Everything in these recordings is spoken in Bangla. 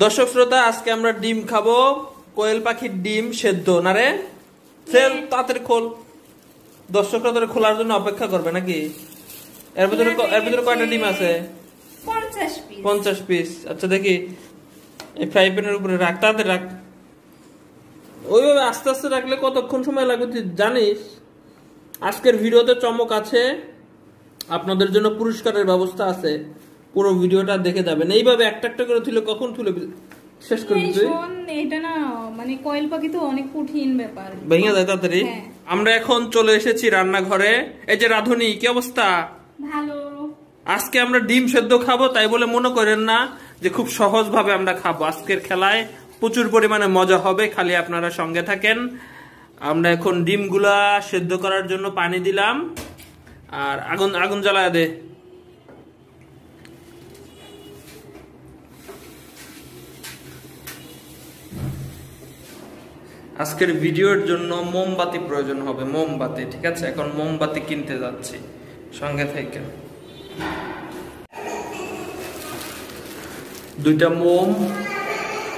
দর্শক শ্রোতা, আজকে আমরা ডিম খাবো, কোয়েল পাখির ডিম সেদ্ধ। না রে সেল তাড়াতাড়ি খোল। দর্শকরা তোরে খোলার জন্য অপেক্ষা করবে নাকি? এর ভিতরে কয়টা ডিম আছে? 50 পিস। আচ্ছা দেখি, এই ফ্রাই প্যানের উপরে রাখ, তাড়াতাড়ি রাখ। ওইভাবে আস্তে আস্তে রাখলে কতক্ষণ সময় লাগবে তুই জানিস? আজকের ভিডিওতে চমক আছে, আপনাদের জন্য পুরস্কারের ব্যবস্থা আছে। পুরো ভিডিওটা দেখে যাবেন। এইভাবে একটা একটা করে তুলে কখন তুলে শেষ করবি তুই? এটা না মানে কোয়েল পাখি তো অনেক কঠিন ব্যাপার, ভেঙে যায় তাড়াতাড়ি। আমরা এখন চলে এসেছি রান্নাঘরে। এই যে রাধুনি, কি অবস্থা? ভালো। আজকে আমরা ডিম সেদ্ধ খাবো, তাই বলে মনে করেন না যে খুব সহজ ভাবে আমরা খাবো। আজকের খেলায় প্রচুর পরিমাণে মজা হবে, খালি আপনারা সঙ্গে থাকেন। আমরা এখন ডিমগুলা সেদ্ধ করার জন্য পানি দিলাম, আর আগুন জ্বালায় দে। আজকের ভিডিওর জন্য মোমবাতি প্রয়োজন হবে, মোমবাতি। ঠিক আছে, এখন মোমবাতি কিনতে যাচ্ছি, সঙ্গে থেকে। 2টা মোম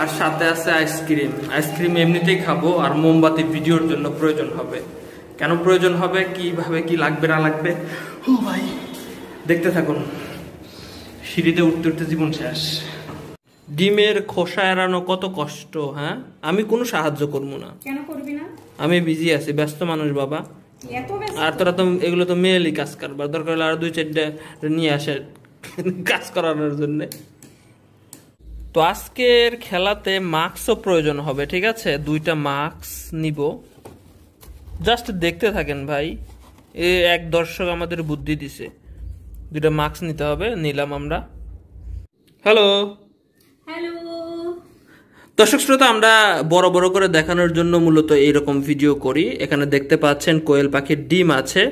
আর সাথে আছে আইসক্রিম। আইসক্রিম এমনিতেই খাবো, আর মোমবাতি ভিডিওর জন্য প্রয়োজন হবে। কেন প্রয়োজন হবে, কিভাবে কি লাগবে না লাগবে, ও ভাই দেখতে থাকুন। সিঁড়িতে উঠতে উঠতে জীবন শেষ। ডিমের খোসা এড়ানো কত কষ্ট। হ্যাঁ, আমি কোনো সাহায্য করবো না। কেন করবি না? আমি বিজি আছি, ব্যস্ত মানুষ বাবা। এত ব্যস্ত? আর তোরা তো এগুলো তো মেয়েলি কাজ করবার, দরকার হলে আর 2-4টা নিয়ে আসে কাজ করানোর জন্য। তো আজকের খেলাতে মাস্কও প্রয়োজন হবে, ঠিক আছে? 2টা মাস্ক নিব। জাস্ট দেখতে থাকেন ভাই, এক দর্শক আমাদের বুদ্ধি দিছে, 2টা মাস্ক নিতে হবে। নিলাম আমরা। হ্যালো হ্যালো দর্শক শ্রোতা, আমরা বড় বড় করে দেখানোর জন্য মূলত এইরকম ভিডিও করি। এখানে দেখতে পাচ্ছেন কোয়েল পাখির ডিম আছে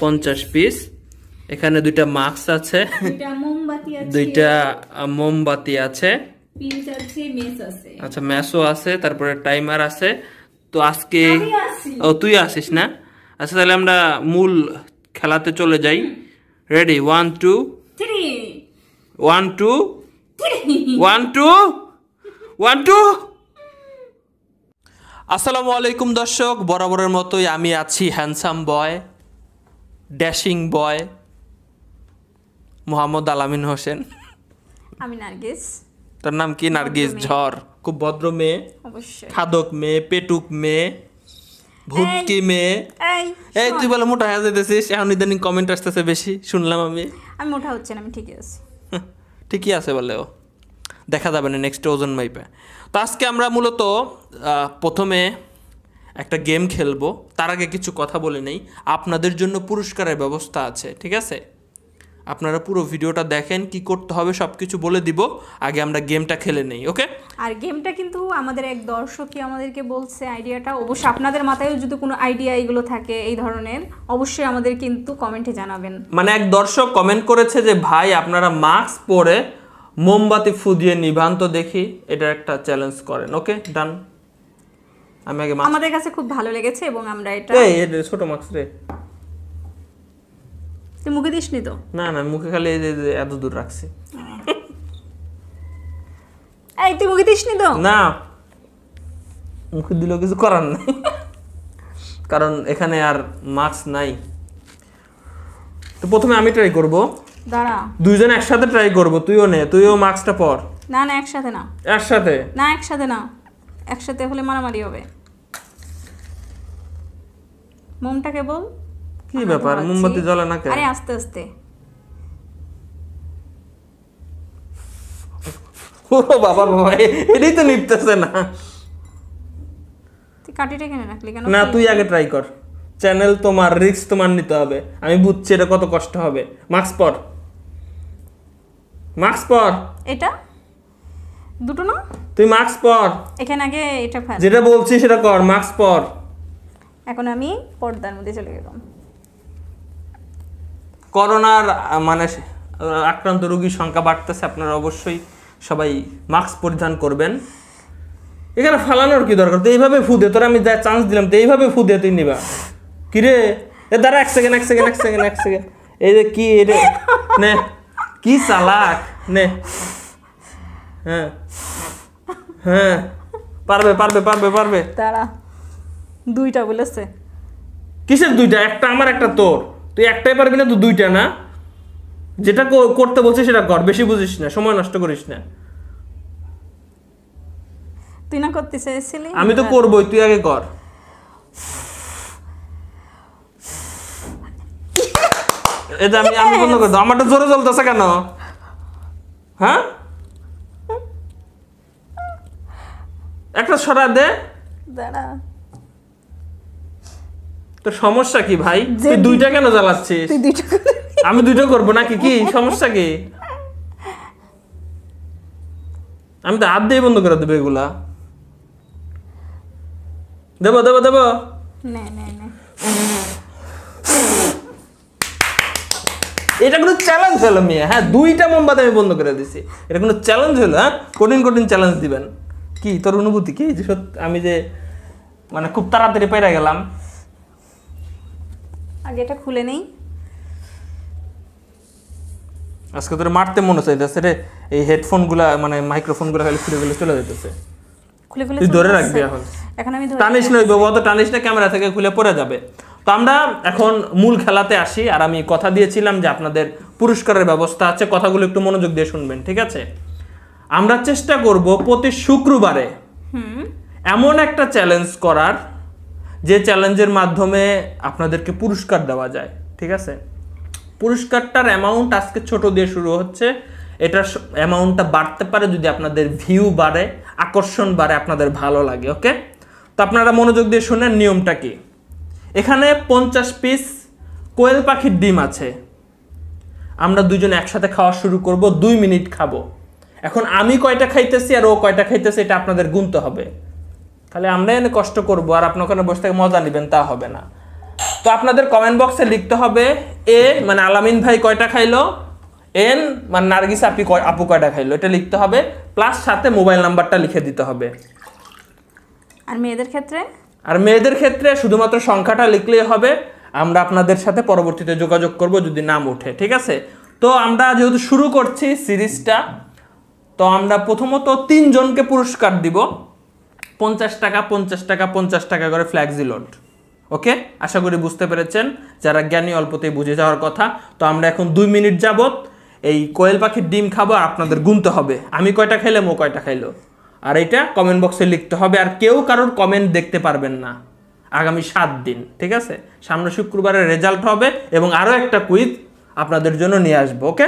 50 পিস। এখানে 2টা মাস্ক আছে, 2টা মোমবাতি আছে, আচ্ছা ম্যাসও আছে, তারপরে টাইমার আছে। তো আজকে তুই আসিস না? আচ্ছা তাহলে আমরা মূল খেলাতে চলে যাই। রেডি? 1 2 3 1 2 1 2 1 2। আসসালামু আলাইকুম দর্শক, বরাবরের মতোই আমি আছি হ্যান্ডসাম বয়, ড্যাশিং বয়, মোহাম্মদ আলামিন হোসেন। আমি নার্গিস। তোর নাম কি? নার্গিস ঝড়। খুব ভদ্র মেয়ে, অবশ্যই। খাদক মেয়ে, পেটুক মেয়ে, ভুটকি মেয়ে। এই তুই বলে মোটা হয়ে যেতেছিস এখন, ইদানিং কমেন্ট আসতেছে বেশি, শুনলাম আমি। মোটা হচ্ছে না, আমি ঠিকই আছি। ঠিকই আছে বলে, ও দেখা যাবে না নেক্সট ওজন মাইপে। তো আজকে আমরা মূলত প্রথমে একটা গেম খেলবো। তার আগে কিছু কথা বলে নেই, আপনাদের জন্য পুরস্কারের ব্যবস্থা আছে, ঠিক আছে? আপনারা পুরো ভিডিওটা দেখেন, কি করতে হবে সব কিছু বলে দিব। আগে আমরা গেমটা খেলে নেই, ওকে? আর গেমটা কিন্তু আমাদের এক দর্শকই আমাদেরকে বলছে আইডিয়াটা। অবশ্যই আপনাদের মাথায় যদি কোনো আইডিয়া এগুলো থাকে এই ধরনের, অবশ্যই আমাদের কিন্তু কমেন্টে জানাবেন। মানে এক দর্শক কমেন্ট করেছে যে ভাই আপনারা মাস্ক পরে মোমবাতি ফু দিয়ে নিভান তো দেখি, এটা একটা চ্যালেঞ্জ করেন। ওকে ডান। আমি আগে আমাদের কাছে খুব ভালো লেগেছে এবং আমরা এটা এই ছোট মাস্ক রে, তুই মুখে দিসনি তো? না না, মুখে খালি এত দূর রাখছি। এই তুই মুখে দিসনি তো? না, মুখে দিলেও কিছু করার নাই, কারণ এখানে আর মাস্ক নাই। তো প্রথমে আমি ট্রাই করব। দাঁড়া, দুইজন একসাথে ট্রাই করব। তুইও নে, তুইও মাস্কটা পর। না না, একসাথে না। একসাথে না, একসাথে না, একসাথে হলে মারামারি হবে। মোমটাকে বল। কি ব্যাপার, মোমবাতি জ্বলে না কেন? আরে আস্তে আস্তে। ও বাবা বাবা, এটাই তো নিতেছে না। তুই কাটিটা কেন রাখলি কেন? না তুই আগে ট্রাই কর, চ্যানেল তোমার, রিস্ক তোমার নিতে হবে। আমি বুঝছি এটা কত কষ্ট হবে। মাস্ক পর, মাস্ক পর। এটা দুটো না, তুই মাস্ক পর। এখানে আগে এটা ফেল, যেটা বলছি সেটা কর, মাস্ক পর। এখন আমি পর্দার মধ্যে চলে গেলাম। করোনার মানে আক্রান্ত রোগীর সংখ্যা বাড়তেছে, আপনারা অবশ্যই সবাই মাস্ক পরিধান করবেন। এখানে ফালানোর কি দরকার? তো এইভাবে ফুদে, তোরা আমি যা চান্স দিলাম তো এইভাবে ফুদে তুই নিবা। কিরে এ দাঁড়া, এক সেকেন্ড। এই যে কি এটা নে, কি চালাক নে। হ্যাঁ হ্যাঁ পারবে পারবে পারবে পারবে। তারা দুইটা বলেছে। কিসের দুইটা? একটা আমার একটা তোর। তুই একটাই পারবি না তো দুইটা না? যেটা করতে বলছিস সেটা কর, বেশি বুঝিস না, সময় নষ্ট করিস না। তুই না করতে চাইছিলি? আমি তো করবোই, তুই আগে কর। এটা আমি বন্ধ করে দাও। আমারটা জোরে চলতেছে কেন? হ্যাঁ একটা সরা দে। দাঁড়া, তো সমস্যা কি ভাই? তুই দুইটা কেন জ্বালাচ্ছিস? তুই দুইটা করবি। আমি দুইটা করবো নাকি? কি সমস্যা কি? আমি তো হাত দিয়ে বন্ধ করে দেবো এগুলা। দেবো দেবো দেবো। নে নে নে। এটা কোনো চ্যালেঞ্জ হলো মিয়া? হ্যাঁ দুইটা মোমবাতি আমি বন্ধ করে দিছি, এটা কোনো চ্যালেঞ্জ হলো? হ্যাঁ কঠিন কঠিন চ্যালেঞ্জ দিবেন। কি তোর অনুভূতি কি যে সত্যি আমি যে মানে খুব তাড়াতাড়ি পেরে গেলাম? আগে এটা খুলে নেই। আজকে তোর মারতে মনে চাইতেছে রে। এই হেডফোন গুলা মানে মাইক্রোফোন গুলা খালি খুলে খুলে চলে যেতেছে। খুলে খুলে তুই ধরে চলে রাখবি আসছে। এখন। এখন আমি ধরে টানিস না বাবা, অত টানিস না, ক্যামেরা থেকে খুলে পড়ে যাবে। তো আমরা এখন মূল খেলাতে আসি। আর আমি কথা দিয়েছিলাম যে আপনাদের পুরস্কারের ব্যবস্থা আছে, কথাগুলো একটু মনোযোগ দিয়ে শুনবেন, ঠিক আছে? আমরা চেষ্টা করব প্রতি শুক্রবারে এমন একটা চ্যালেঞ্জ করার যে চ্যালেঞ্জের মাধ্যমে আপনাদেরকে পুরস্কার দেওয়া যায়, ঠিক আছে? পুরস্কারটার অ্যামাউন্ট আজকে ছোট দিয়ে শুরু হচ্ছে। এটার অ্যামাউন্টটা বাড়তে পারে যদি আপনাদের ভিউ বাড়ে, আকর্ষণ বাড়ে, আপনাদের ভালো লাগে। ওকে, তো আপনারা মনোযোগ দিয়ে শুনেন নিয়মটা কি। এখানে 50 পিস কোয়েল পাখির ডিম আছে। আমরা দুজন একসাথে খাওয়া শুরু করব, 2 মিনিট খাবো। এখন আমি কয়টা খাইতেছি আর ও কয়টা খাইতেছে এটা আপনাদের গুনতে হবে। তাহলে আমরা এনে কষ্ট করব আর আপনি ওখানে বসে থেকে মজা নেবেন তা হবে না। তো আপনাদের কমেন্ট বক্সে লিখতে হবে এ মানে আলামিন ভাই কয়টা খাইলো, এন মানে নার্গিস আপু কয়টা খাইলো, এটা লিখতে হবে, প্লাস সাথে মোবাইল নাম্বারটা লিখে দিতে হবে। আর মেয়েদের ক্ষেত্রে? আর মেয়েদের ক্ষেত্রে শুধুমাত্র সংখ্যাটা লিখলেই হবে। আমরা আপনাদের সাথে পরবর্তীতে যোগাযোগ করব যদি নাম ওঠে, ঠিক আছে? তো আমরা যেহেতু শুরু করছি সিরিজটা, তো আমরা প্রথমত 3 জনকে পুরস্কার দিব 50 টাকা 50 টাকা 50 টাকা করে ফ্ল্যাক্সি লোড। ওকে, আশা করি বুঝতে পেরেছেন যারা জ্ঞানী অল্পতেই বুঝে যাওয়ার কথা। তো আমরা এখন 2 মিনিট যাবত এই কোয়েল পাখির ডিম খাবো আর আপনাদের গুনতে হবে আমি কয়টা খাইলাম ও কয়টা খাইলো, আর এটা কমেন্ট বক্সে লিখতে হবে। আর কেউ কারোর কমেন্ট দেখতে পারবেন না আগামী 7 দিন, ঠিক আছে? সামনে শুক্রবারের রেজাল্ট হবে এবং আরো একটা কুইজ আপনাদের জন্য নিয়ে আসবো। ওকে,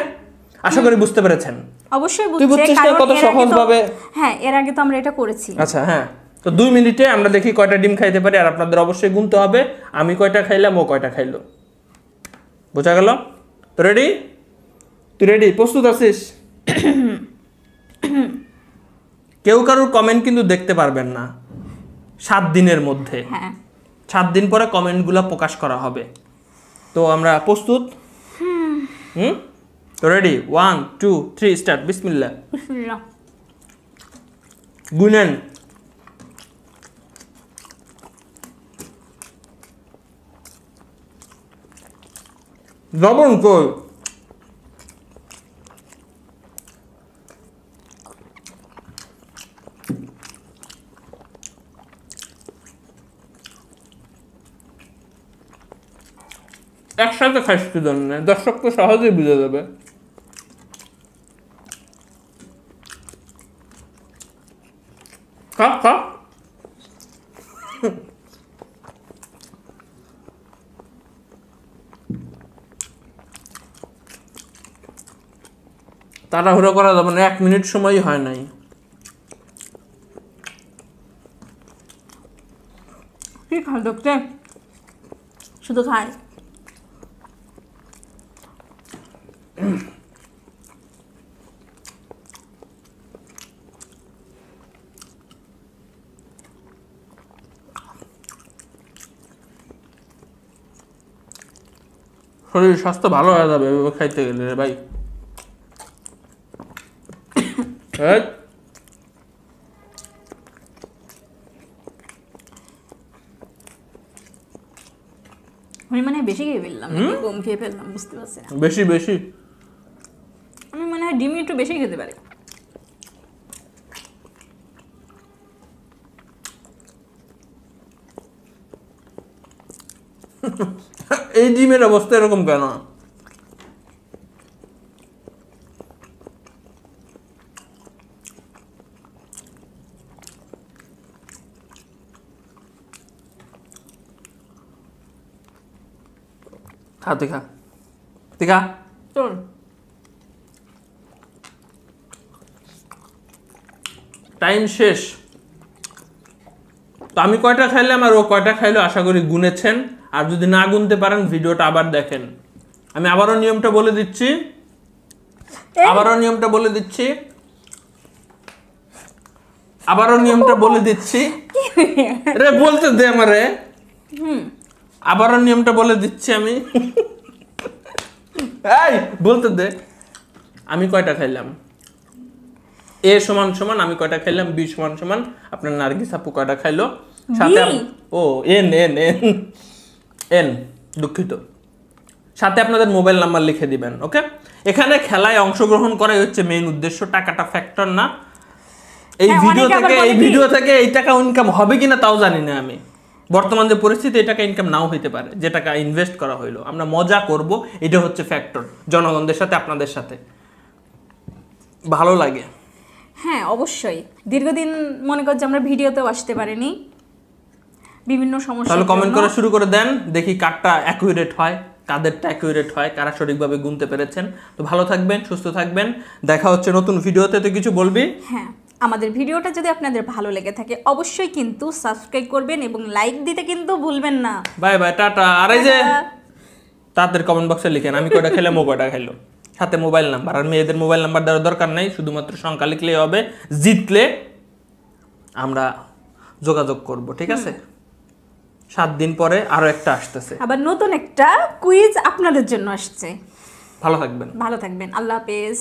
আশা করি বুঝতে পেরেছেন। অবশ্যই তুই বুঝছে, বুঝছিস না কারণ কত এর আগে সহজ তো- ভাবে? হ্যাঁ এর আগে তো আমরা এটা করেছি। আচ্ছা হ্যাঁ, তো 2 মিনিটে আমরা দেখি কয়টা ডিম খাইতে পারি আর আপনাদের অবশ্যই গুনতে হবে আমি কয়টা খাইলাম ও কয়টা খাইলো। বোঝা গেল? তো রেডি? তুই রেডি? প্রস্তুত আছিস? কেউ কারোর কমেন্ট কিন্তু দেখতে পারবেন না 7 দিনের মধ্যে। হ্যাঁ 7 দিন পরে কমেন্টগুলো প্রকাশ করা হবে। তো আমরা প্রস্তুত? তো রেডি? 1 2 3 স্টার্ট। বিসমিল্লাহ। বিসমিল্লাহ। গুনেন। লবণ কই? একসাথে খাইস কি জন্য? দর্শক তো সহজেই বুঝে যাবে। খা খা। তাড়াহুড়ো করা যাবে না, 1 মিনিট সময়ই হয় নাই। কি খায় দেখতে? শুধু খায়। শরীর স্বাস্থ্য ভালো হয়ে যাবে এভাবে খাইতে গেলে রে ভাই। এই, আমি মানে বেশি খেয়ে ফেললাম নাকি কম খেয়ে ফেললাম বুঝতে পারছি না। বেশি বেশি। আমি মনে হয় ডিম একটু বেশি খেতে পারি। এই ডিমের অবস্থা এরকম কেন? খা তুই খা, তুই খা। তোর টাইম শেষ। তো আমি কয়টা খাইলাম আর ও কয়টা খাইলো আশা করি গুনেছেন। আর যদি না গুনতে পারেন ভিডিওটা আবার দেখেন। আমি আবারও নিয়মটা বলে দিচ্ছি, রে বলতে দে আমারে। আবারও নিয়মটা বলে দিচ্ছি আমি। এই বলতে দে, আমি কয়টা খাইলাম? এ সমান সমান আমি কয়টা খাইলাম, বি সমান সমান আপনার নার্গিস আপু কয়টা খাইলো, সাথে ও এন এন এন এন দুঃখিত, সাথে আপনাদের মোবাইল নাম্বার লিখে দিবেন। ওকে, এখানে খেলায় অংশগ্রহণ করাই হচ্ছে মেইন উদ্দেশ্য, টাকাটা ফ্যাক্টর না। এই ভিডিও থেকে এই টাকা ইনকাম হবে কিনা তাও জানি না আমি। বর্তমান যে পরিস্থিতি, এই টাকা ইনকাম নাও হইতে পারে, যে টাকা ইনভেস্ট করা হইলো। আমরা মজা করব, এটা হচ্ছে ফ্যাক্টর। জনগণদের সাথে, আপনাদের সাথে ভালো লাগে। হ্যাঁ অবশ্যই, দীর্ঘদিন মনে কর যে আমরা ভিডিওতেও আসতে পারিনি বিভিন্ন সমস্যা। তাহলে কমেন্ট করে শুরু করে দেন, দেখি কারটা অ্যাকুরেট হয়, কাদেরটা অ্যাকুরেট হয়, কারা সঠিকভাবে গুনতে পেরেছেন। তো ভালো থাকবেন, সুস্থ থাকবেন, দেখা হচ্ছে নতুন ভিডিওতে। তো কিছু বলবি? হ্যাঁ, আমাদের ভিডিওটা যদি আপনাদের ভালো লেগে থাকে অবশ্যই কিন্তু সাবস্ক্রাইব করবেন এবং লাইক দিতে কিন্তু ভুলবেন না। Bye bye, tata. আর এই যে তাদের কমেন্ট বক্সে লিখেন আমি কয়টা খেলাম, ও কয়টা খাইলো, সাথে মোবাইল নাম্বার। আর মেয়েদের মোবাইল নাম্বার দেওয়ার দরকার নাই, শুধুমাত্র সংখ্যা লিখলেই হবে। জিতলে আমরা যোগাযোগ করব, ঠিক আছে? 7 দিন পরে আরো একটা আসতেছে, আবার নতুন একটা কুইজ আপনাদের জন্য আসছে। ভালো থাকবেন। আল্লাহ হাফেজ।